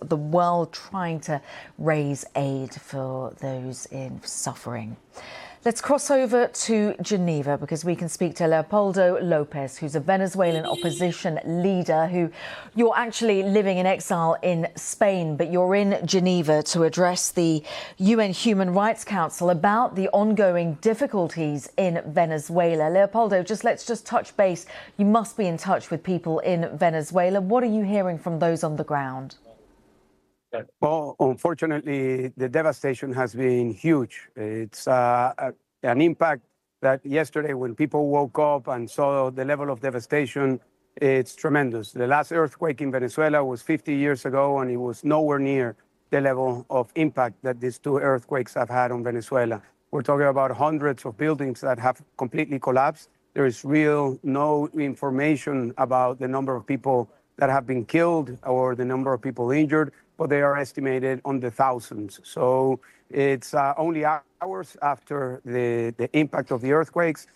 the world trying to raise aid for those in suffering. Let's cross over to Geneva because we can speak to Leopoldo Lopez, who's a Venezuelan opposition leader who you're actually living in exile in Spain, but you're in Geneva to address the UN Human Rights Council about the ongoing difficulties in Venezuela. Leopoldo, let's touch base. You must be in touch with people in Venezuela. What are you hearing from those on the ground? Well, unfortunately, the devastation has been huge. It's an impact that yesterday when people woke up and saw the level of devastation, it's tremendous. The last earthquake in Venezuela was 50 years ago, and it was nowhere near the level of impact that these two earthquakes have had on Venezuela. We're talking about hundreds of buildings that have completely collapsed. There is no information about the number of people that have been killed or the number of people injured, but they are estimated on the thousands. So it's only hours after the impact of the earthquakes.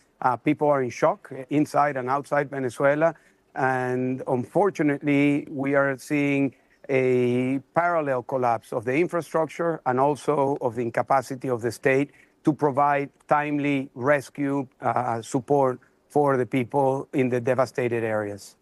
People are in shock inside and outside Venezuela. And unfortunately, we are seeing a parallel collapse of the infrastructure and also of the incapacity of the state to provide timely rescue support for the people in the devastated areas.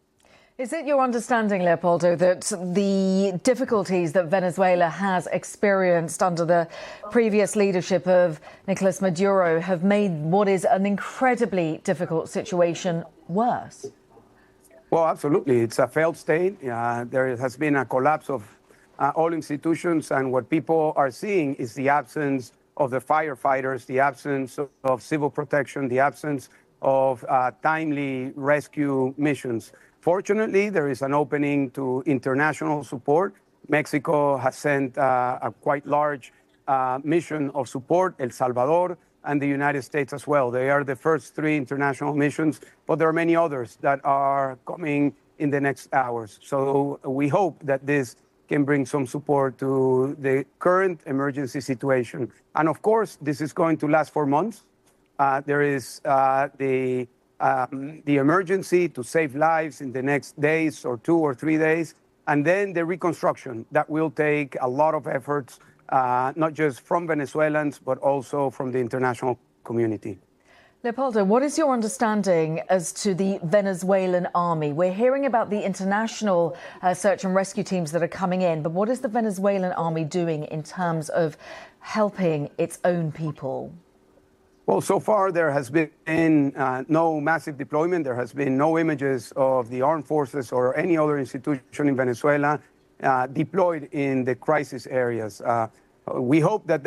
Is it your understanding, Leopoldo, that the difficulties that Venezuela has experienced under the previous leadership of Nicolas Maduro have made what is an incredibly difficult situation worse? Well, absolutely. It's a failed state. There has been a collapse of all institutions, and what people are seeing is the absence of the firefighters, the absence of civil protection, the absence of timely rescue missions. Fortunately, there is an opening to international support. Mexico has sent a quite large mission of support, El Salvador, and the United States as well. They are the first three international missions, but there are many others that are coming in the next hours. So we hope that this can bring some support to the current emergency situation. And of course, this is going to last for months. There is the emergency to save lives in the next days or 2 or 3 days, and then the reconstruction that will take a lot of efforts, not just from Venezuelans, but also from the international community. Leopoldo, what is your understanding as to the Venezuelan army? We're hearing about the international search and rescue teams that are coming in, but what is the Venezuelan army doing in terms of helping its own people? Well, so far there has been no massive deployment. There has been no images of the armed forces or any other institution in Venezuela deployed in the crisis areas. We hope that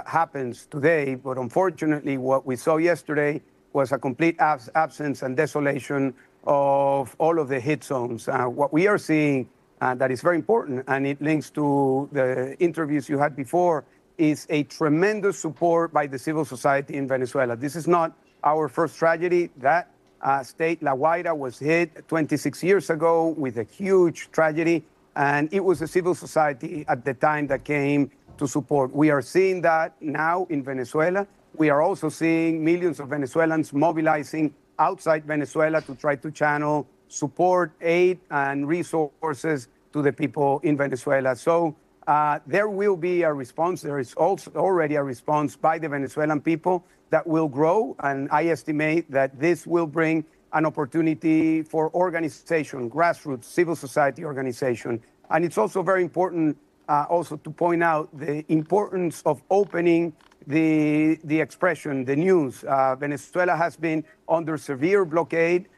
happens today, but unfortunately what we saw yesterday was a complete absence and desolation of all of the hit zones. What we are seeing that is very important, and it links to the interviews you had before, is a tremendous support by the civil society in Venezuela. This is not our first tragedy. That state, La Guaira, was hit 26 years ago with a huge tragedy, and it was the civil society at the time that came to support. We are seeing that now in Venezuela. We are also seeing millions of Venezuelans mobilizing outside Venezuela to try to channel support, aid, and resources to the people in Venezuela. So there will be a response. There is also already a response by the Venezuelan people that will grow, and I estimate that this will bring an opportunity for organization, grassroots, civil society organization. And it's also very important also to point out the importance of opening the expression, the news. Venezuela has been under severe blockade.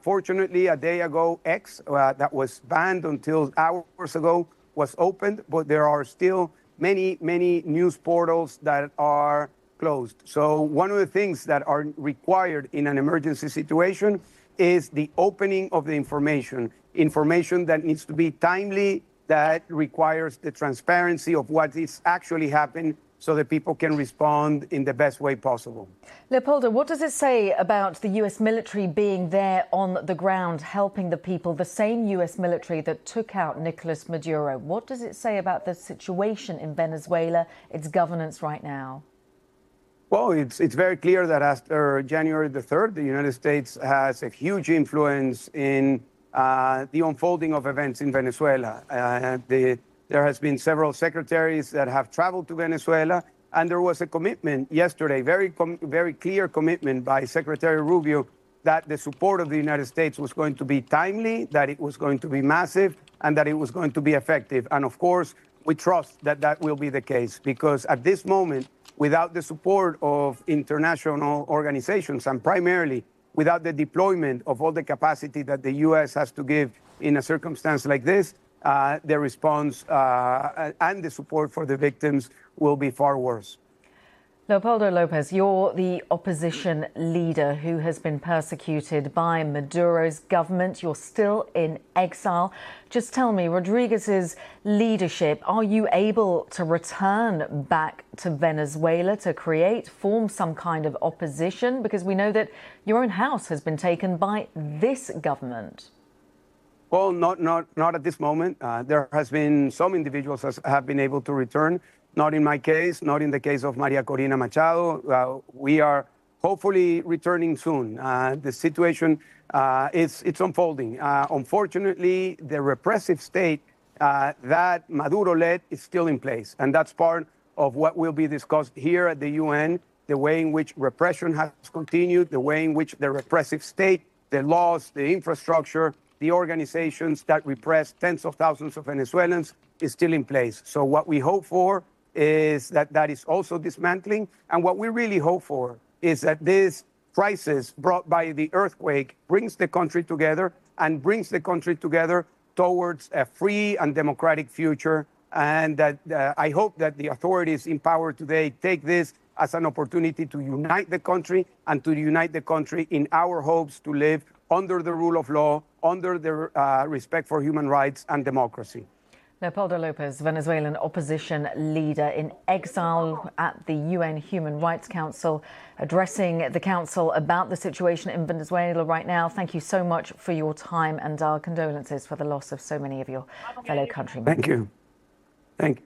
Fortunately, a day ago, X, that was banned until hours ago, was opened, but there are still many news portals that are closed. So one of the things that are required in an emergency situation is the opening of the information that needs to be timely, that requires the transparency of what is actually happening, so that people can respond in the best way possible. Leopoldo, what does it say about the US military being there on the ground helping the people, the same US military that took out Nicolas Maduro? What does it say about the situation in Venezuela, its governance right now? Well, it's very clear that after January the 3rd, the United States has a huge influence in the unfolding of events in Venezuela. The There has been several secretaries that have traveled to Venezuela, and there was a commitment yesterday, very clear commitment by Secretary Rubio that the support of the United States was going to be timely, that it was going to be massive, and that it was going to be effective. And of course, we trust that that will be the case, because at this moment, without the support of international organizations, and primarily without the deployment of all the capacity that the U.S. has to give in a circumstance like this, the response and the support for the victims will be far worse. Leopoldo Lopez, you're the opposition leader who has been persecuted by Maduro's government. You're still in exile. Just tell me, Rodriguez's leadership, are you able to return back to Venezuela to form some kind of opposition? Because we know that your own house has been taken by this government. Well, not at this moment. There has been some individuals that have been able to return. Not in my case, not in the case of Maria Corina Machado. We are hopefully returning soon. The situation it's unfolding. Unfortunately, the repressive state that Maduro led is still in place, and that's part of what will be discussed here at the UN. The way in which repression has continued, the way in which the repressive state, the laws, the infrastructure, the organizations that repress tens of thousands of Venezuelans is still in place. So what we hope for is that that is also dismantling. And what we really hope for is that this crisis brought by the earthquake brings the country together and brings the country together towards a free and democratic future. And that I hope that the authorities in power today take this as an opportunity to unite the country and to unite the country in our hopes to live under the rule of law, under the respect for human rights and democracy. Leopoldo Lopez, Venezuelan opposition leader in exile at the UN Human Rights Council, addressing the council about the situation in Venezuela right now. Thank you so much for your time, and our condolences for the loss of so many of your fellow countrymen. Thank you. Thank you.